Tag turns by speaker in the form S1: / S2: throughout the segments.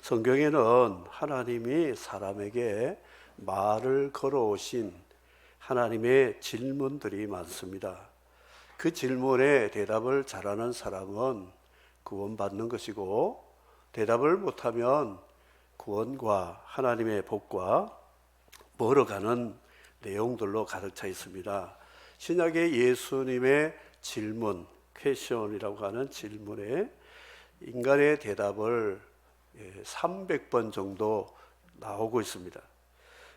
S1: 성경에는 하나님이 사람에게 말을 걸어오신 하나님의 질문들이 많습니다. 그 질문에 대답을 잘하는 사람은 구원받는 것이고, 대답을 못하면 구원과 하나님의 복과 멀어가는 내용들로 가득 차 있습니다. 신약의 예수님의 질문, 퀘션이라고 하는 질문에 인간의 대답을 300번 정도 나오고 있습니다.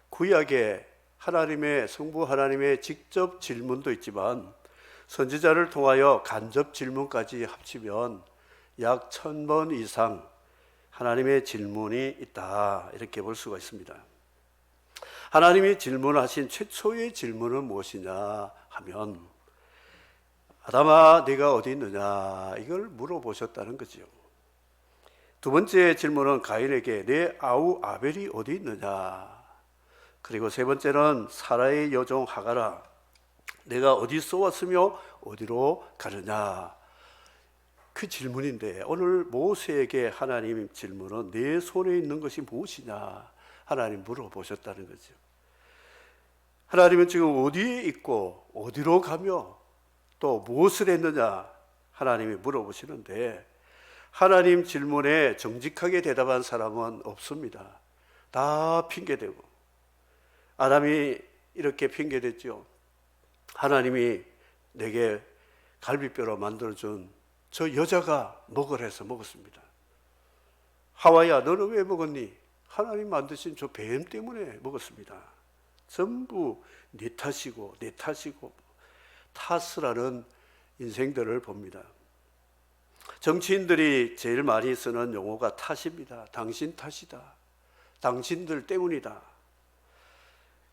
S1: 구약에 하나님의 성부 하나님의 직접 질문도 있지만 선지자를 통하여 간접 질문까지 합치면 약 1000번 이상 하나님의 질문이 있다, 이렇게 볼 수가 있습니다. 하나님이 질문하신 최초의 질문은 무엇이냐 하면, 아담아 네가 어디 있느냐, 이걸 물어보셨다는 거죠. 두 번째 질문은 가인에게 내 아우 아벨이 어디 있느냐, 그리고 세 번째는 사라의 여종 하가라, 내가 어디서 왔으며 어디로 가느냐, 그 질문인데, 오늘 모세에게 하나님 질문은 내 손에 있는 것이 무엇이냐, 하나님 물어보셨다는 거죠. 하나님은 지금 어디에 있고 어디로 가며 또 무엇을 했느냐, 하나님이 물어보시는데, 하나님 질문에 정직하게 대답한 사람은 없습니다. 다 핑계대고. 아담이 이렇게 핑계댔죠. 하나님이 내게 갈비뼈로 만들어준 저 여자가 먹으래서 먹었습니다. 하와야 너는 왜 먹었니? 하나님 만드신 저 뱀 때문에 먹었습니다. 전부 네 탓이고 내 탓이고 탓을 하는 인생들을 봅니다. 정치인들이 제일 많이 쓰는 용어가 탓입니다. 당신 탓이다. 당신들 때문이다.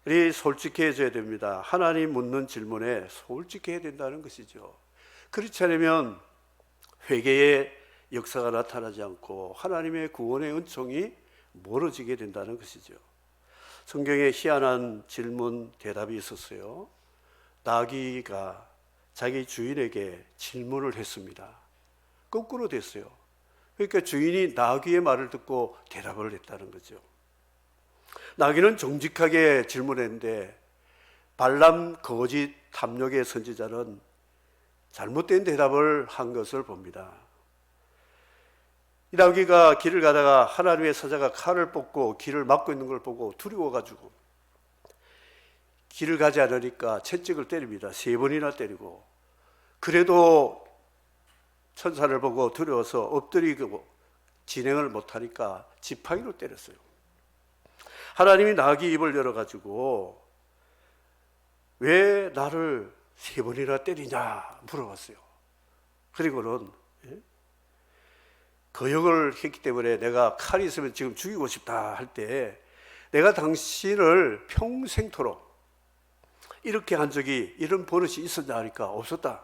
S1: 우리 솔직해져야 됩니다. 하나님 묻는 질문에 솔직해야 된다는 것이죠. 그렇지 않으면 회개의 역사가 나타나지 않고 하나님의 구원의 은총이 멀어지게 된다는 것이죠. 성경에 희한한 질문 대답이 있었어요. 나귀가 자기 주인에게 질문을 했습니다. 거꾸로 됐어요. 그러니까 주인이 나귀의 말을 듣고 대답을 했다는 거죠. 나귀는 정직하게 질문했는데 발람 거짓 탐욕의 선지자는 잘못된 대답을 한 것을 봅니다. 이 나귀가 길을 가다가 하나님의 사자가 칼을 뽑고 길을 막고 있는 걸 보고 두려워가지고 길을 가지 않으니까 채찍을 때립니다. 3번이나 때리고, 그래도 천사를 보고 두려워서 엎드리고 진행을 못하니까 지팡이로 때렸어요. 하나님이 나귀 입을 열어가지고 왜 나를 3번이나 때리냐 물어봤어요. 그리고는 거역을 했기 때문에 내가 칼이 있으면 지금 죽이고 싶다 할 때, 내가 당신을 평생토록 이렇게 한 적이, 이런 버릇이 있었냐 하니까 없었다.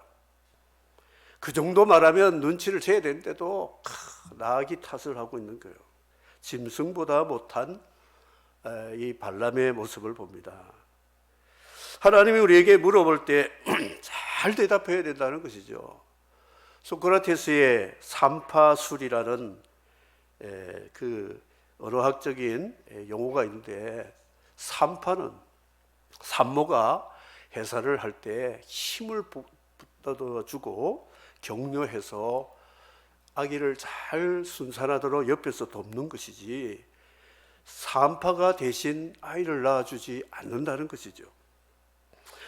S1: 그 정도 말하면 눈치를 채야 되는데도 나귀 탓을 하고 있는 거예요. 짐승보다 못한 이 발람의 모습을 봅니다. 하나님이 우리에게 물어볼 때 잘 대답해야 된다는 것이죠. 소크라테스의 삼파술이라는 그 언어학적인 용어가 있는데, 삼파는 산모가 해산을 할 때 힘을 북돋아주고 격려해서 아기를 잘 순산하도록 옆에서 돕는 것이지, 산파가 대신 아이를 낳아주지 않는다는 것이죠.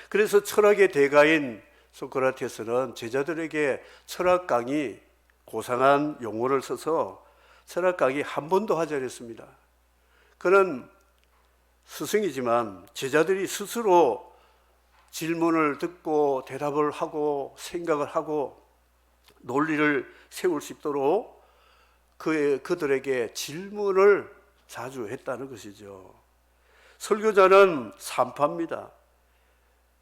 S1: 그래서 철학의 대가인 소크라테스는 제자들에게 철학 강의, 고상한 용어를 써서 철학 강의 한 번도 하지 않았습니다. 그는 스승이지만 제자들이 스스로 질문을 듣고 대답을 하고 생각을 하고 논리를 세울 수 있도록 그들에게 질문을 자주 했다는 것이죠. 설교자는 산파입니다.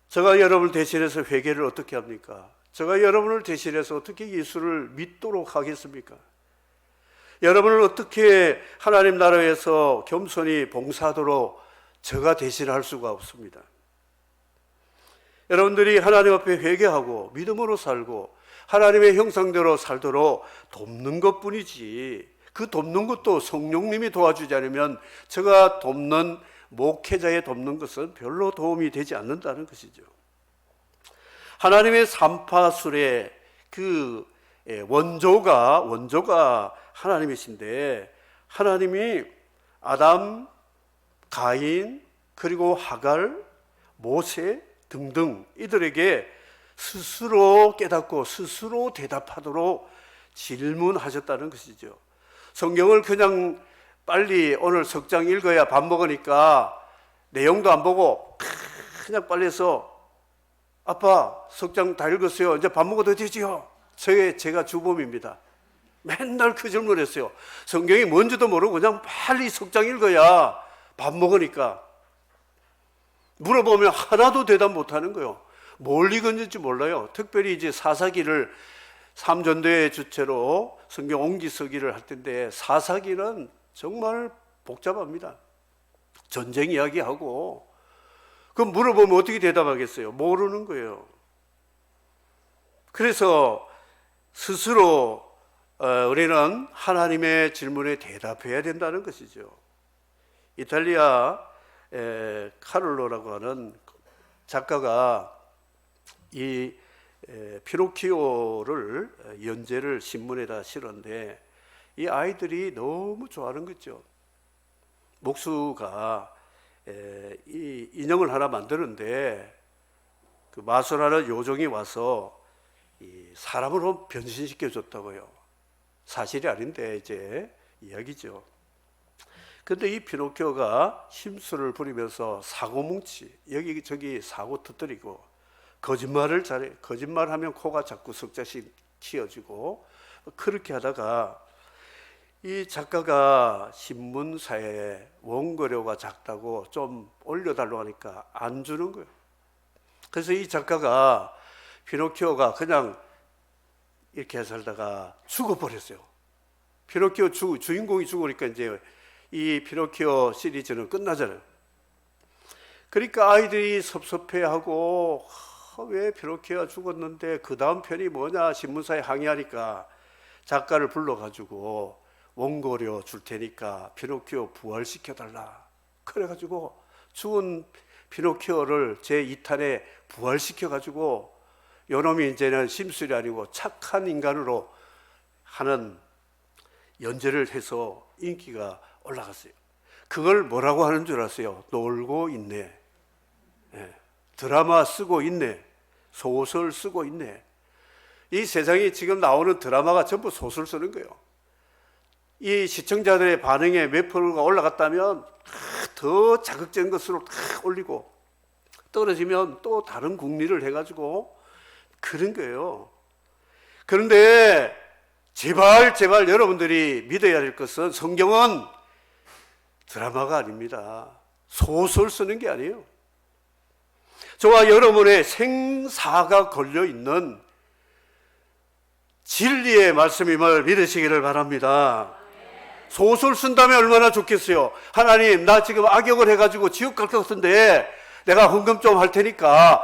S1: 제가 여러분을 대신해서 회개를 어떻게 합니까? 제가 여러분을 대신해서 어떻게 예수를 믿도록 하겠습니까? 여러분을 어떻게 하나님 나라에서 겸손히 봉사하도록 제가 대신할 수가 없습니다. 여러분들이 하나님 앞에 회개하고 믿음으로 살고 하나님의 형상대로 살도록 돕는 것뿐이지, 그 돕는 것도 성령님이 도와주지 않으면 제가 돕는 목회자의 돕는 것은 별로 도움이 되지 않는다는 것이죠. 하나님의 삼파술의 그 원조가 하나님이신데, 하나님이 아담, 가인, 그리고 하갈, 모세 등등 이들에게 스스로 깨닫고 스스로 대답하도록 질문하셨다는 것이죠. 성경을 그냥 빨리 오늘 석장 읽어야 밥 먹으니까 내용도 안 보고 그냥 빨리 해서 아빠 석장 다 읽었어요, 이제 밥 먹어도 되지요? 제가 주범입니다. 맨날 그 질문을 했어요. 성경이 뭔지도 모르고 그냥 빨리 석장 읽어야 밥 먹으니까. 물어보면 하나도 대답 못하는 거예요. 뭘 읽었는지 몰라요. 특별히 이제 사사기를 삼전도의 주체로 성경 옹기서기를 할 텐데, 사사기는 정말 복잡합니다. 전쟁 이야기하고, 그럼 물어보면 어떻게 대답하겠어요? 모르는 거예요. 그래서 스스로 우리는 하나님의 질문에 대답해야 된다는 것이죠. 이탈리아 카를로라고 하는 작가가 이 피노키오를 연재를 신문에다 실었는데, 이 아이들이 너무 좋아하는 거죠. 목수가 이 인형을 하나 만드는데 그 마술하는 요정이 와서 이 사람으로 변신시켜 줬다고요. 사실이 아닌데 이제 이야기죠. 근데 이 피노키오가 심술을 부리면서 사고뭉치, 여기저기 사고 터뜨리고 거짓말을 잘해. 거짓말하면 코가 자꾸 석자씩 튀어지고, 그렇게 하다가 이 작가가 신문사에 원고료가 작다고 좀 올려달라고 하니까 안 주는 거예요. 그래서 이 작가가, 피노키오가 그냥 이렇게 살다가 죽어버렸어요. 피노키오 주인공이 죽으니까 이제 이 피노키오 시리즈는 끝나잖아요. 그러니까 아이들이 섭섭해하고, 왜 피노키오가 죽었는데 그 다음 편이 뭐냐 신문사에 항의하니까 작가를 불러가지고 원고료 줄 테니까 피노키오 부활시켜달라. 그래가지고 죽은 피노키오를 제2탄에 부활시켜가지고 요놈이 이제는 심술이 아니고 착한 인간으로 하는 연재를 해서 인기가 올라갔어요. 그걸 뭐라고 하는 줄 아세요? 놀고 있네. 드라마 쓰고 있네. 소설 쓰고 있네. 이 세상에 지금 나오는 드라마가 전부 소설 쓰는 거예요. 이 시청자들의 반응에 몇 프로가 올라갔다면 더 자극적인 것으로 탁 올리고, 떨어지면 또 다른 국리를 해가지고 그런 거예요. 그런데 제발 여러분들이 믿어야 될 것은, 성경은 드라마가 아닙니다. 소설 쓰는 게 아니에요. 저와 여러분의 생사가 걸려있는 진리의 말씀임을 믿으시기를 바랍니다. 소설 쓴다면 얼마나 좋겠어요. 하나님, 나 지금 악역을 해가지고 지옥 갈 것 같은데 내가 헌금 좀 할 테니까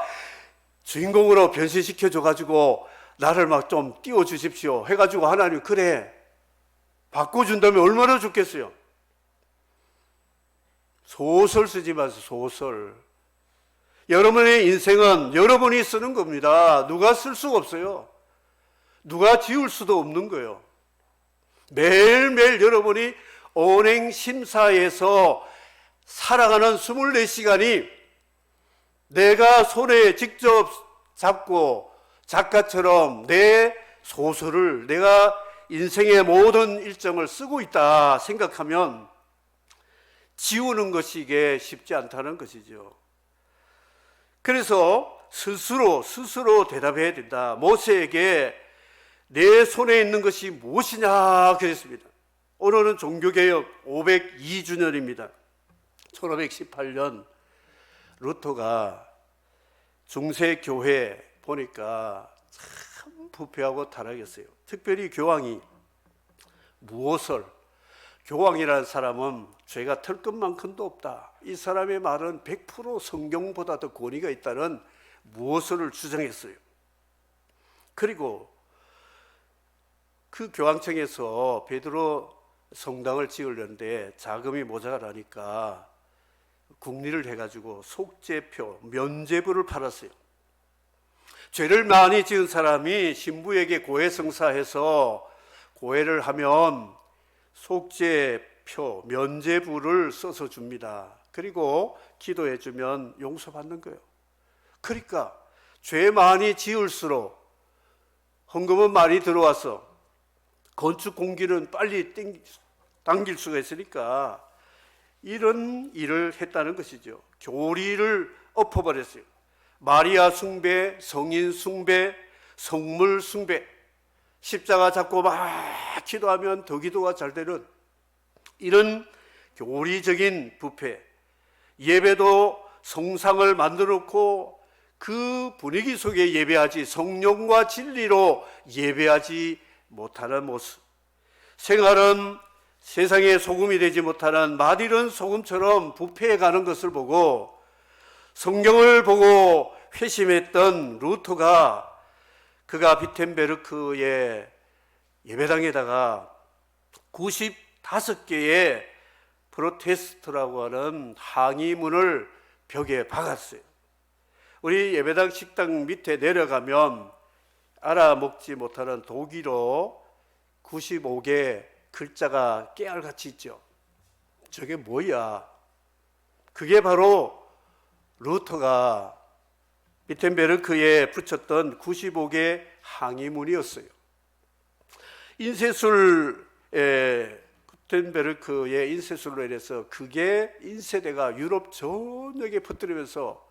S1: 주인공으로 변신시켜줘가지고 나를 막 좀 띄워주십시오 해가지고, 하나님 그래 바꿔준다면 얼마나 좋겠어요. 소설 쓰지 마세요. 소설. 여러분의 인생은 여러분이 쓰는 겁니다. 누가 쓸 수가 없어요. 누가 지울 수도 없는 거예요. 매일매일 여러분이 언행심사에서 살아가는 24시간이 내가 손에 직접 잡고 작가처럼 내 소설을, 내가 인생의 모든 일정을 쓰고 있다 생각하면 지우는 것이 이게 쉽지 않다는 것이죠. 그래서 스스로 대답해야 된다. 모세에게 내 손에 있는 것이 무엇이냐 그랬습니다. 오늘은 종교개혁 502주년입니다. 1518년 루터가 중세교회 보니까 참 부패하고 타락했어요. 특별히 교황이 무엇을, 교황이라는 사람은 죄가 털 것만큼도 없다. 이 사람의 말은 100% 성경보다 더 권위가 있다는 무엇을 주장했어요. 그리고 그 교황청에서 베드로 성당을 지으려는데 자금이 모자라니까 국리를 해가지고 속죄표, 면죄부를 팔았어요. 죄를 많이 지은 사람이 신부에게 고해성사해서 고해를 하면 속죄표, 면죄부를 써서 줍니다. 그리고 기도해 주면 용서받는 거예요. 그러니까 죄 많이 지을수록 헌금은 많이 들어와서 건축 공기는 빨리 당길 수가 있으니까 이런 일을 했다는 것이죠. 교리를 엎어버렸어요. 마리아 숭배, 성인 숭배, 성물 숭배, 십자가 잡고 막 기도하면 더 기도가 잘 되는 이런 교리적인 부패, 예배도 성상을 만들어 놓고 그 분위기 속에 예배하지 성령과 진리로 예배하지 못하는 모습, 생활은 세상에 소금이 되지 못하는 맛이른 소금처럼 부패해가는 것을 보고 성경을 보고 회심했던 루터가 그가 비텐베르크의 예배당에다가 95개의 프로테스트라고 하는 항의문을 벽에 박았어요. 우리 예배당 식당 밑에 내려가면 알아먹지 못하는 독일어 95개 글자가 깨알같이 있죠. 저게 뭐야? 그게 바로 루터가 비텐베르크에 붙였던 95개 항의문이었어요. 인쇄술에 비텐베르크의 인쇄술로 인해서 그게 인쇄대가 유럽 전역에 퍼뜨리면서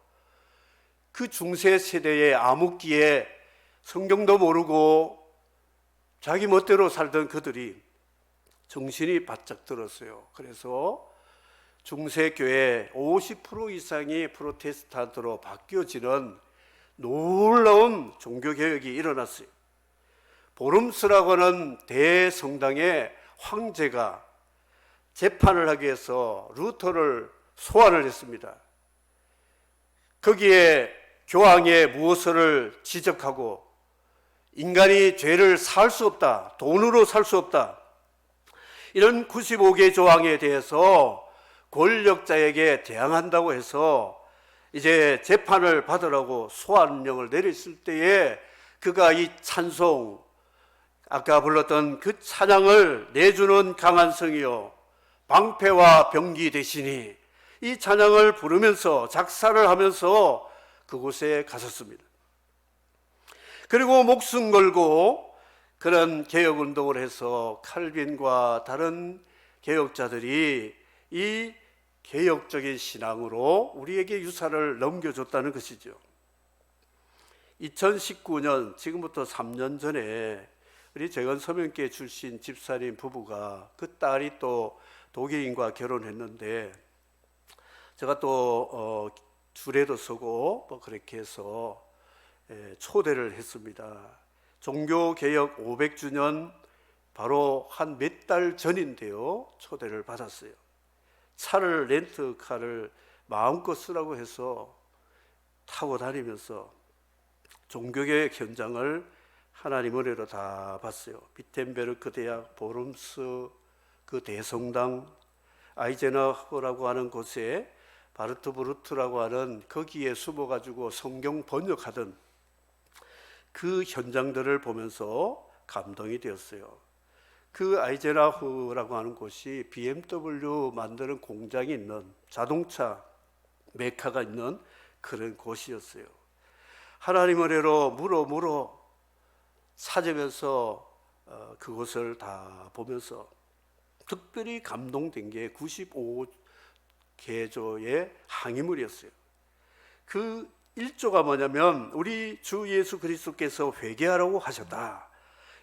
S1: 그 중세 세대의 암흑기에 성경도 모르고 자기 멋대로 살던 그들이 정신이 바짝 들었어요. 그래서 중세교회 50% 이상이 프로테스탄트로 바뀌어지는 놀라운 종교개혁이 일어났어요. 보름스라고 하는 대성당의 황제가 재판을 하기 위해서 루터를 소환을 했습니다. 거기에 교황의 무엇을 지적하고 인간이 죄를 살 수 없다, 돈으로 살 수 없다, 이런 95개 조항에 대해서 권력자에게 대항한다고 해서 이제 재판을 받으라고 소환령을 내렸을 때에 그가 이 찬송, 아까 불렀던 그 찬양을 내주는 강한 성이요 방패와 병기 되시니, 이 찬양을 부르면서 작사를 하면서 그곳에 갔었습니다. 그리고 목숨 걸고 그런 개혁운동을 해서 칼빈과 다른 개혁자들이 이 개혁적인 신앙으로 우리에게 유산을 넘겨줬다는 것이죠. 2019년, 지금부터 3년 전에 우리 재건 서명계 출신 집사님 부부가 그 딸이 또 독일인과 결혼했는데 제가 또 주례도 서고 뭐 그렇게 해서 초대를 했습니다. 종교개혁 500주년 바로 한 몇 달 전인데요, 초대를 받았어요. 차를 렌트카를 마음껏 쓰라고 해서 타고 다니면서 종교개혁 현장을 하나님 은혜로 다 봤어요. 비텐베르크 대학, 보름스 그 대성당, 아이젠하워라고 하는 곳에 바르트브루트라고 하는 거기에 숨어가지고 성경 번역하던 그 현장들을 보면서 감동이 되었어요. 그 아이젠하워라고 하는 곳이 BMW 만드는 공장이 있는, 자동차 메카가 있는 그런 곳이었어요. 하나님 은혜로 물어 찾으면서 그곳을 다 보면서 특별히 감동된 게 95개조의 항의문이었어요. 그 1조가 뭐냐면 우리 주 예수 그리스도께서 회개하라고 하셨다.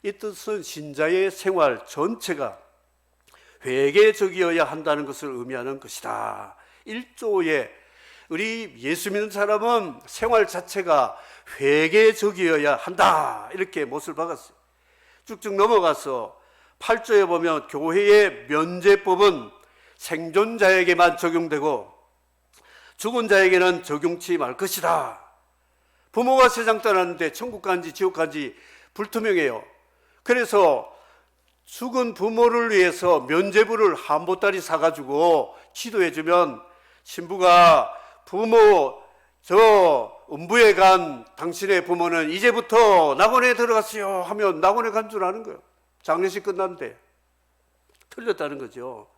S1: 이 뜻은 신자의 생활 전체가 회개적이어야 한다는 것을 의미하는 것이다. 1조에 우리 예수 믿는 사람은 생활 자체가 회개적이어야 한다, 이렇게 못을 박았어요. 쭉쭉 넘어가서 8조에 보면 교회의 면죄법은 생존자에게만 적용되고 죽은 자에게는 적용치 말 것이다. 부모가 세상 떠났는데 천국 간지 지옥 간지 불투명해요. 그래서 죽은 부모를 위해서 면죄부를 한 보따리 사가지고 기도해주면 신부가 부모 저 음부에 간 당신의 부모는 이제부터 낙원에 들어갔어요 하면 낙원에 간 줄 아는 거예요. 장례식 끝났는데. 틀렸다는 거죠.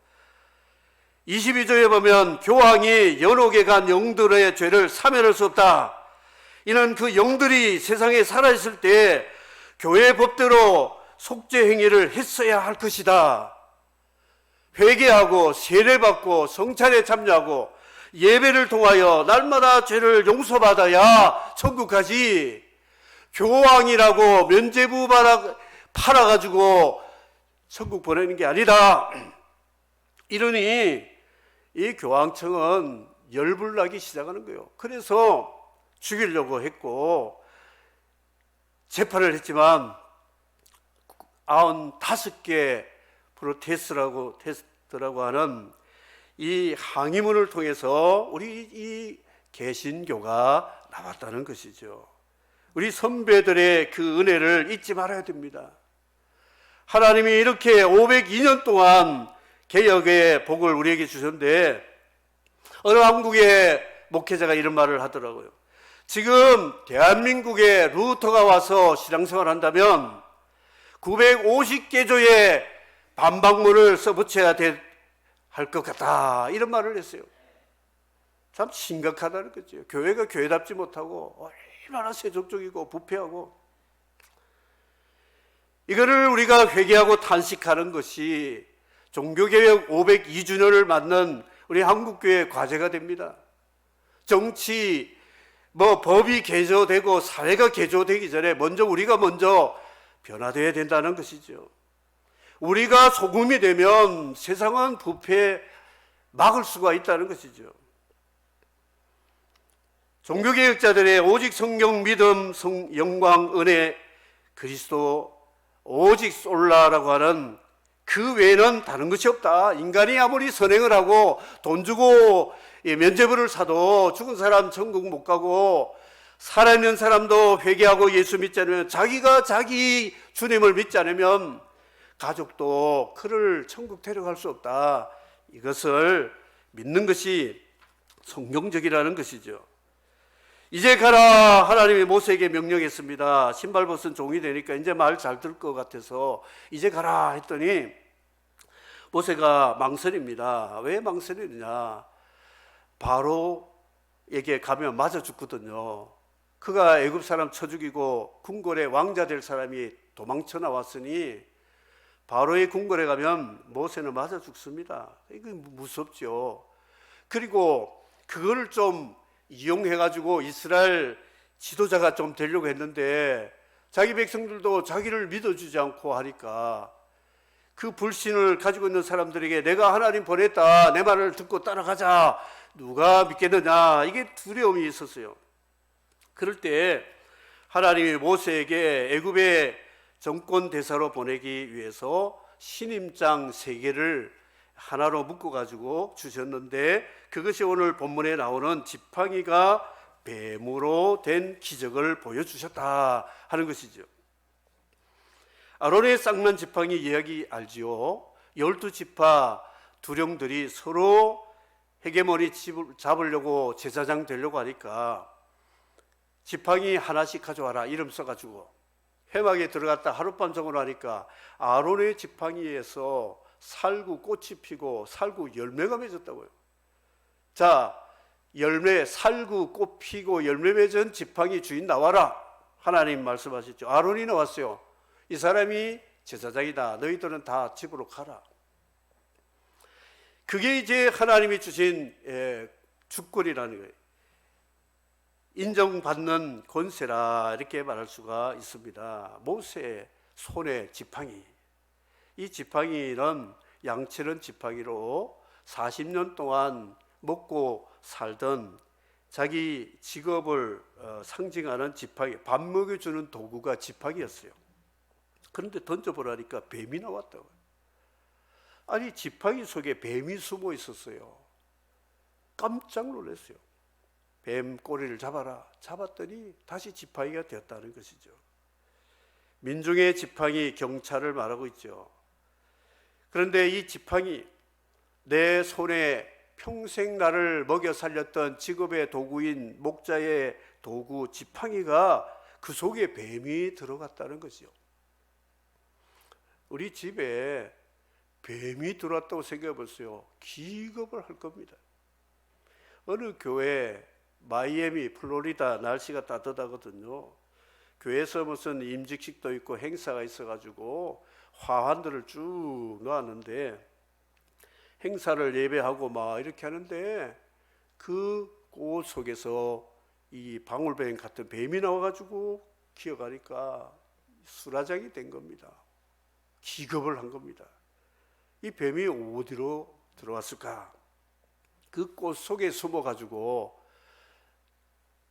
S1: 22절에 보면 교황이 연옥에 간 영들의 죄를 사면할 수 없다. 이는 그 영들이 세상에 살아있을 때 교회 법대로 속죄 행위를 했어야 할 것이다. 회개하고 세례받고 성찬에 참여하고 예배를 통하여 날마다 죄를 용서받아야 천국 가지. 교황이라고 면죄부 팔아가지고 천국 보내는 게 아니다. 이러니 이 교황청은 열불나기 시작하는 거예요. 그래서 죽이려고 했고 재판을 했지만 95개 프로테스트라고 하는 이 항의문을 통해서 우리 이 개신교가 나왔다는 것이죠. 우리 선배들의 그 은혜를 잊지 말아야 됩니다. 하나님이 이렇게 502년 동안 개혁의 복을 우리에게 주셨는데 어느 한국의 목회자가 이런 말을 하더라고요. 지금 대한민국에 루터가 와서 신앙생활을 한다면 950개조의 반박문을 써붙여야 할 것 같다. 이런 말을 했어요. 참 심각하다는 거죠. 교회가 교회답지 못하고 얼마나 세속적이고 부패하고. 이거를 우리가 회개하고 탄식하는 것이 종교개혁 502주년을 맞는 우리 한국교회의 과제가 됩니다. 정치, 법이 개조되고 사회가 개조되기 전에 우리가 먼저 변화되어야 된다는 것이죠. 우리가 소금이 되면 세상은 부패 막을 수가 있다는 것이죠. 종교개혁자들의 오직 성경, 믿음, 영광, 은혜, 그리스도, 오직 솔라라고 하는 그 외에는 다른 것이 없다. 인간이 아무리 선행을 하고 돈 주고 면죄부를 사도 죽은 사람 천국 못 가고 살아있는 사람도 회개하고 예수 믿지 않으면 자기가 자기 주님을 믿지 않으면 가족도 그를 천국 데려갈 수 없다. 이것을 믿는 것이 성경적이라는 것이죠. 이제 가라 하나님이 모세에게 명령했습니다. 신발 벗은 종이 되니까 이제 말 잘 들을 것 같아서 이제 가라 했더니 모세가 망설입니다. 왜 망설이느냐? 바로에게 가면 맞아 죽거든요. 그가 애굽 사람 쳐 죽이고 궁궐의 왕자 될 사람이 도망쳐 나왔으니 바로의 궁궐에 가면 모세는 맞아 죽습니다. 이거 무섭죠. 그리고 그걸 좀 이용해가지고 이스라엘 지도자가 좀 되려고 했는데 자기 백성들도 자기를 믿어주지 않고 하니까 그 불신을 가지고 있는 사람들에게 내가 하나님 보냈다, 내 말을 듣고 따라가자, 누가 믿겠느냐, 이게 두려움이 있었어요. 그럴 때 하나님이 모세에게 애굽의 정권 대사로 보내기 위해서 신임장 3개를 하나로 묶어가지고 주셨는데 그것이 오늘 본문에 나오는 지팡이가 뱀으로 된 기적을 보여주셨다 하는 것이죠. 아론의 쌍난 지팡이 이야기 알지요? 12지파 두령들이 서로 헤게모니 잡으려고 제사장 되려고 하니까 지팡이 하나씩 가져와라 이름 써가지고 회막에 들어갔다 하룻밤 정을 하니까 아론의 지팡이에서 살구 꽃이 피고 살구 열매가 맺었다고요. 자, 열매, 살구, 꽃 피고 열매 맺은 지팡이 주인 나와라. 하나님 말씀하셨죠. 아론이 나왔어요. 이 사람이 제사장이다. 너희들은 다 집으로 가라. 그게 이제 하나님이 주신 주권이라는 거예요. 인정받는 권세라 이렇게 말할 수가 있습니다. 모세의 손에 지팡이. 이 지팡이는 양치는 지팡이로 40년 동안 먹고 살던 자기 직업을 상징하는 지팡이, 밥 먹여주는 도구가 지팡이였어요. 그런데 던져보라니까 뱀이 나왔다고요. 아니 지팡이 속에 뱀이 숨어 있었어요. 깜짝 놀랐어요. 뱀 꼬리를 잡아라. 잡았더니 다시 지팡이가 되었다는 것이죠. 민중의 지팡이 경찰을 말하고 있죠. 그런데 이 지팡이, 내 손에 평생 나를 먹여 살렸던 직업의 도구인 목자의 도구 지팡이가 그 속에 뱀이 들어갔다는 거죠. 우리 집에 뱀이 들어왔다고 생각해 보세요. 기겁을 할 겁니다. 어느 교회, 마이애미, 플로리다 날씨가 따뜻하거든요. 교회에서 무슨 임직식도 있고 행사가 있어가지고 화환들을 쭉 놓았는데 행사를 예배하고 막 이렇게 하는데 그 꽃 속에서 이 방울뱀 같은 뱀이 나와가지고 기어가니까 수라장이 된 겁니다. 기겁을 한 겁니다. 이 뱀이 어디로 들어왔을까? 그 꽃 속에 숨어가지고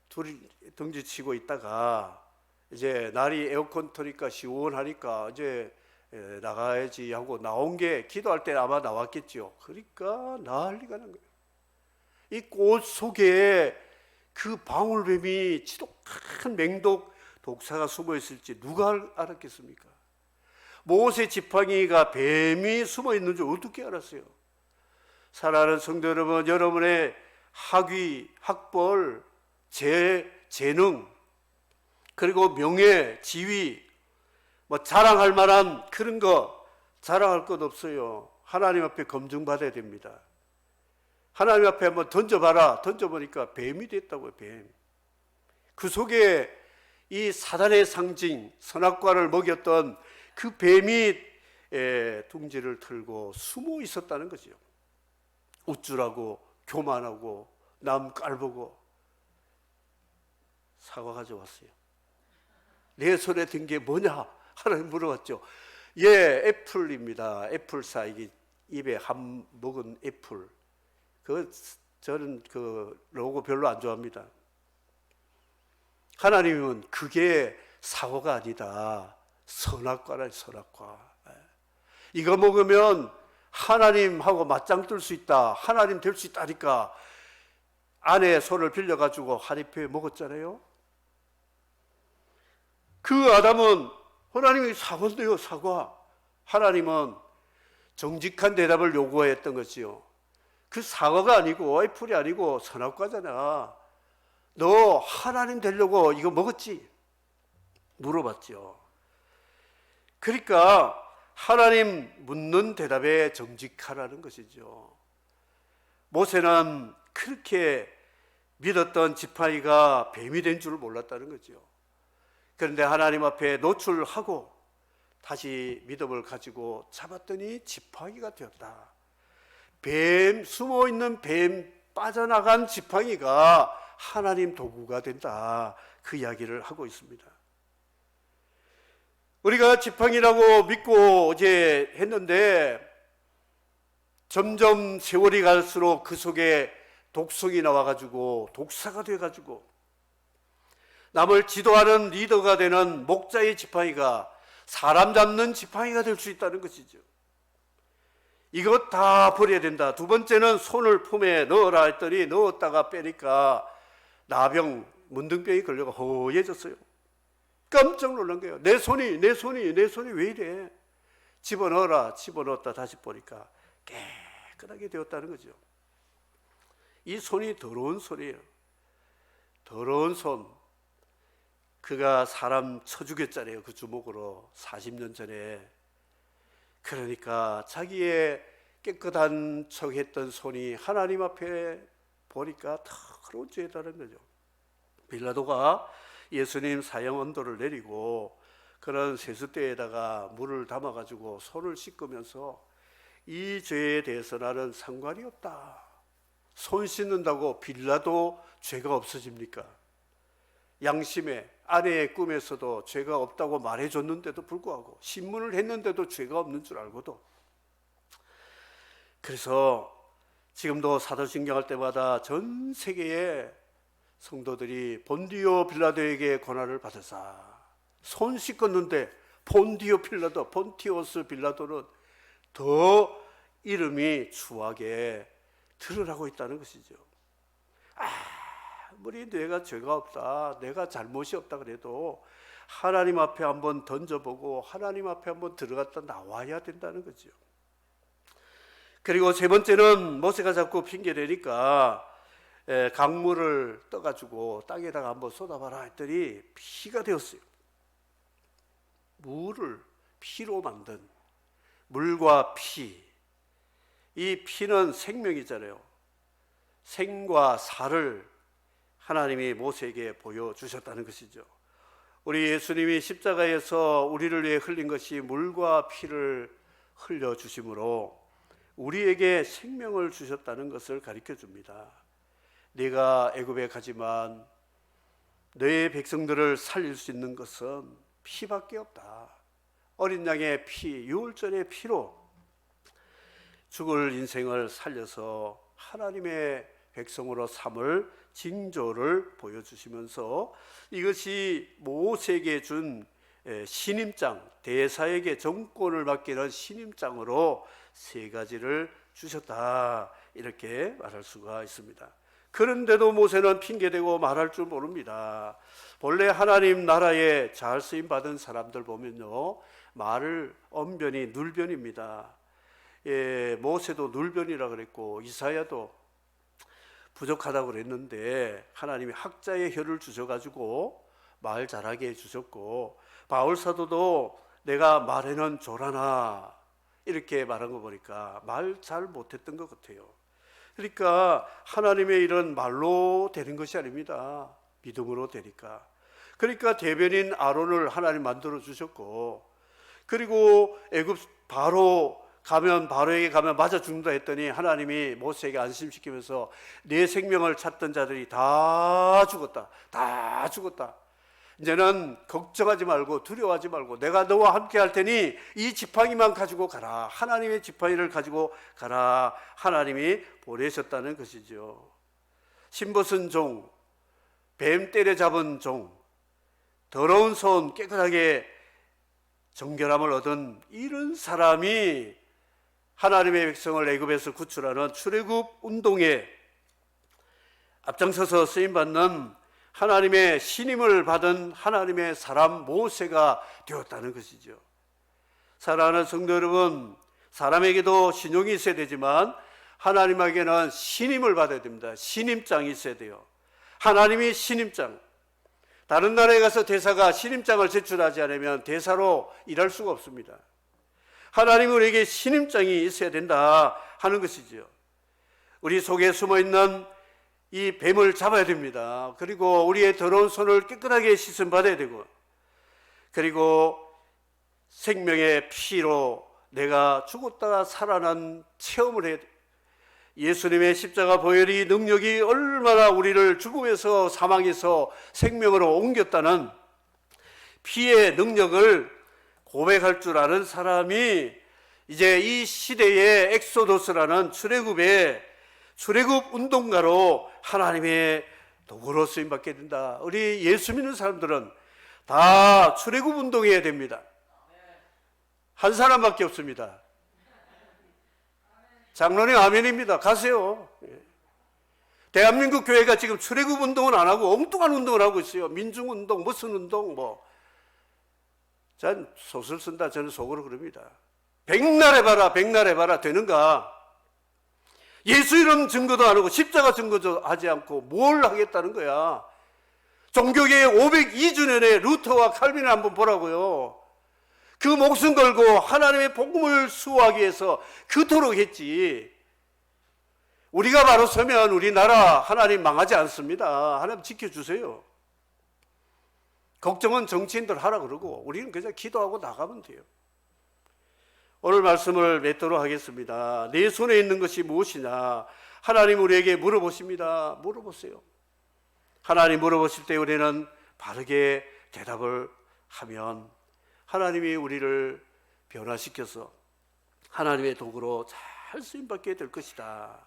S1: 둘이 덩지치고 있다가 이제 날이 에어컨 트니까 시원하니까 이제 나가야지 하고 나온 게 기도할 때 아마 나왔겠죠. 그러니까 난리가 난 거예요. 이 꽃 속에 그 방울뱀이 지독한 맹독 독사가 숨어 있을지 누가 알았겠습니까? 모세 지팡이가 뱀이 숨어 있는 줄 어떻게 알았어요? 사랑하는 성도 여러분, 여러분의 학위, 학벌, 재능, 그리고 명예, 지위, 뭐 자랑할 만한 그런 거 자랑할 것 없어요. 하나님 앞에 검증받아야 됩니다. 하나님 앞에 한번 던져봐라. 던져보니까 뱀이 됐다고요. 뱀. 그 속에 이 사단의 상징, 선악과를 먹였던 그 뱀이 둥지를 틀고 숨어 있었다는 거죠. 우쭐하고 교만하고 남 깔보고. 사과 가져왔어요. 내 손에 든 게 뭐냐? 하나님 물어봤죠. 예, 애플입니다. 애플사, 이게 입에 한 먹은 애플. 저는 그 로고 별로 안 좋아합니다. 하나님은 그게 사과가 아니다. 선악과라, 선악과. 이거 먹으면 하나님하고 맞짱 뜰 수 있다. 하나님 될 수 있다니까 아내의 손을 빌려가지고 한입에 먹었잖아요. 그 아담은 하나님이 사과인데요, 사과. 하나님은 정직한 대답을 요구했던 거지요. 그 사과가 아니고 애플이 아니고 선악과잖아. 너 하나님 되려고 이거 먹었지? 물어봤죠. 그러니까 하나님 묻는 대답에 정직하라는 것이죠. 모세는 그렇게 믿었던 지팡이가 뱀이 된 줄 몰랐다는 거죠. 그런데 하나님 앞에 노출하고 다시 믿음을 가지고 잡았더니 지팡이가 되었다. 뱀, 숨어있는 뱀, 빠져나간 지팡이가 하나님 도구가 된다. 그 이야기를 하고 있습니다. 우리가 지팡이라고 믿고 이제 했는데 점점 세월이 갈수록 그 속에 독성이 나와가지고 독사가 돼가지고 남을 지도하는 리더가 되는 목자의 지팡이가 사람 잡는 지팡이가 될 수 있다는 것이죠. 이것 다 버려야 된다. 두 번째는 손을 품에 넣어라 했더니 넣었다가 빼니까 나병, 문둥병이 걸려가 허해졌어요. 깜짝 놀란 거예요. 내 손이 왜 이래? 집어넣어라. 집어넣었다 다시 보니까 깨끗하게 되었다는 거죠. 이 손이 더러운 손이에요. 더러운 손. 그가 사람 쳐 죽였잖아요. 그 주먹으로 40년 전에. 그러니까 자기의 깨끗한 척했던 손이 하나님 앞에 보니까 더러운 죄에 따른 거죠. 빌라도가 예수님 사형 언도를 내리고 그런 세숫대에다가 물을 담아가지고 손을 씻으면서 이 죄에 대해서 나는 상관이 없다. 손 씻는다고 빌라도 죄가 없어집니까? 양심에 아내의 꿈에서도 죄가 없다고 말해줬는데도 불구하고 신문을 했는데도 죄가 없는 줄 알고도 그래서 지금도 사도신경 할 때마다 전 세계의 성도들이 본디오 빌라도에게 고난을 받으사 손 씻었는데 본디오 빌라도, 본티오스 빌라도는 더 이름이 추하게 드러나고 있다는 것이죠. 아무리 내가 죄가 없다, 내가 잘못이 없다 그래도 하나님 앞에 한번 던져보고 하나님 앞에 한번 들어갔다 나와야 된다는 거죠. 그리고 세 번째는 모세가 자꾸 핑계대니까 강물을 떠가지고 땅에다가 한번 쏟아봐라 했더니 피가 되었어요. 물을 피로 만든 물과 피, 이 피는 생명이잖아요. 생과 살을 하나님이 모세에게 보여주셨다는 것이죠. 우리 예수님이 십자가에서 우리를 위해 흘린 것이 물과 피를 흘려주심으로 우리에게 생명을 주셨다는 것을 가르쳐 줍니다. 네가 애굽에 가지만 네 백성들을 살릴 수 있는 것은 피밖에 없다. 어린 양의 피, 유월절의 피로 죽을 인생을 살려서 하나님의 백성으로 삼을 징조를 보여주시면서 이것이 모세에게 준 신임장, 대사에게 정권을 맡기는 신임장으로 세 가지를 주셨다, 이렇게 말할 수가 있습니다. 그런데도 모세는 핑계대고 말할 줄 모릅니다. 본래 하나님 나라에 잘 쓰임받은 사람들 보면요, 말을 언변이 눌변입니다. 모세도 눌변이라 그랬고 이사야도 부족하다고 그랬는데 하나님이 학자의 혀를 주셔가지고 말 잘하게 해주셨고, 바울 사도도 내가 말에는 조라나 이렇게 말한 거 보니까 말 잘 못했던 것 같아요. 그러니까 하나님의 일은 말로 되는 것이 아닙니다. 믿음으로 되니까. 그러니까 대변인 아론을 하나님 만들어 주셨고, 그리고 애굽 바로에게 가면 맞아 죽는다 했더니 하나님이 모세에게 안심시키면서 내 생명을 찾던 자들이 다 죽었다, 다 죽었다. 이제는 걱정하지 말고 두려워하지 말고 내가 너와 함께 할 테니 이 지팡이만 가지고 가라. 하나님의 지팡이를 가지고 가라. 하나님이 보내셨다는 것이죠. 신벗은 종, 뱀 때려잡은 종, 더러운 손 깨끗하게 정결함을 얻은 이런 사람이 하나님의 백성을 애굽에서 구출하는 출애굽 운동에 앞장서서 쓰임받는 하나님의 신임을 받은 하나님의 사람 모세가 되었다는 것이죠. 사랑하는 성도 여러분, 사람에게도 신용이 있어야 되지만 하나님에게는 신임을 받아야 됩니다. 신임장이 있어야 돼요. 하나님이 신임장. 다른 나라에 가서 대사가 신임장을 제출하지 않으면 대사로 일할 수가 없습니다. 하나님은 우리에게 신임장이 있어야 된다 하는 것이죠. 우리 속에 숨어있는 이 뱀을 잡아야 됩니다. 그리고 우리의 더러운 손을 깨끗하게 씻음 받아야 되고, 그리고 생명의 피로 내가 죽었다가 살아난 체험을 해야 돼. 예수님의 십자가 보혈이 능력이 얼마나 우리를 죽음에서 사망에서 생명으로 옮겼다는 피의 능력을 고백할 줄 아는 사람이 이제 이 시대의 엑소도스라는 출애굽 운동가로 하나님의 도구로 쓰임받게 된다. 우리 예수 믿는 사람들은 다 출애굽 운동해야 됩니다. 한 사람밖에 없습니다. 장로님 아멘입니다. 가세요. 대한민국 교회가 지금 출애굽 운동은 안 하고 엉뚱한 운동을 하고 있어요. 민중운동, 무슨 운동, 전 소설 쓴다, 저는 속으로 그럽니다. 백날 해봐라 되는가? 예수 이름 증거도 안 하고 십자가 증거도 하지 않고 뭘 하겠다는 거야? 종교계의 502주년에 루터와 칼빈을 한번 보라고요. 그 목숨 걸고 하나님의 복음을 수호하기 위해서 그토록 했지. 우리가 바로 서면 우리나라 하나님 망하지 않습니다. 하나님 지켜주세요. 걱정은 정치인들 하라 그러고 우리는 그냥 기도하고 나가면 돼요. 오늘 말씀을 맺도록 하겠습니다. 내 손에 있는 것이 무엇이냐? 하나님 우리에게 물어보십니다. 물어보세요. 하나님 물어보실 때 우리는 바르게 대답을 하면 하나님이 우리를 변화시켜서 하나님의 도구로 잘 쓰임받게 될 것이다.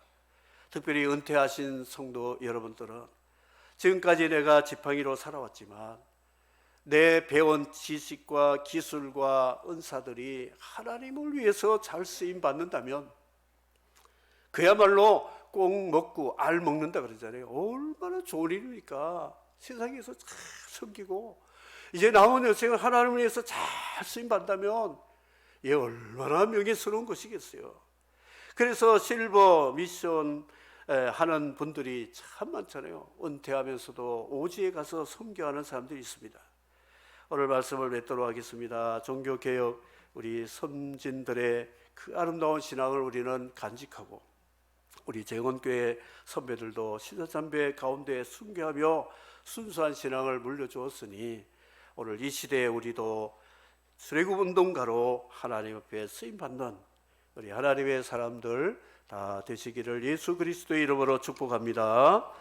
S1: 특별히 은퇴하신 성도 여러분들은 지금까지 내가 지팡이로 살아왔지만 내 배운 지식과 기술과 은사들이 하나님을 위해서 잘 쓰임받는다면 그야말로 꼭 먹고 알 먹는다 그러잖아요. 얼마나 좋은 일입니까? 세상에서 잘 섬기고 이제 남은 여생을 하나님을 위해서 잘 쓰임받는다면 얼마나 명예스러운 것이겠어요. 그래서 실버 미션 하는 분들이 참 많잖아요. 은퇴하면서도 오지에 가서 선교하는 사람들이 있습니다. 오늘 말씀을 맺도록 하겠습니다. 종교개혁, 우리 선진들의 그 아름다운 신앙을 우리는 간직하고, 우리 재건교회 선배들도 신사참배 가운데 순교하며 순수한 신앙을 물려주었으니, 오늘 이 시대에 우리도 출애굽운동가로 하나님 앞에 쓰임받는 우리 하나님의 사람들 다 되시기를 예수 그리스도의 이름으로 축복합니다.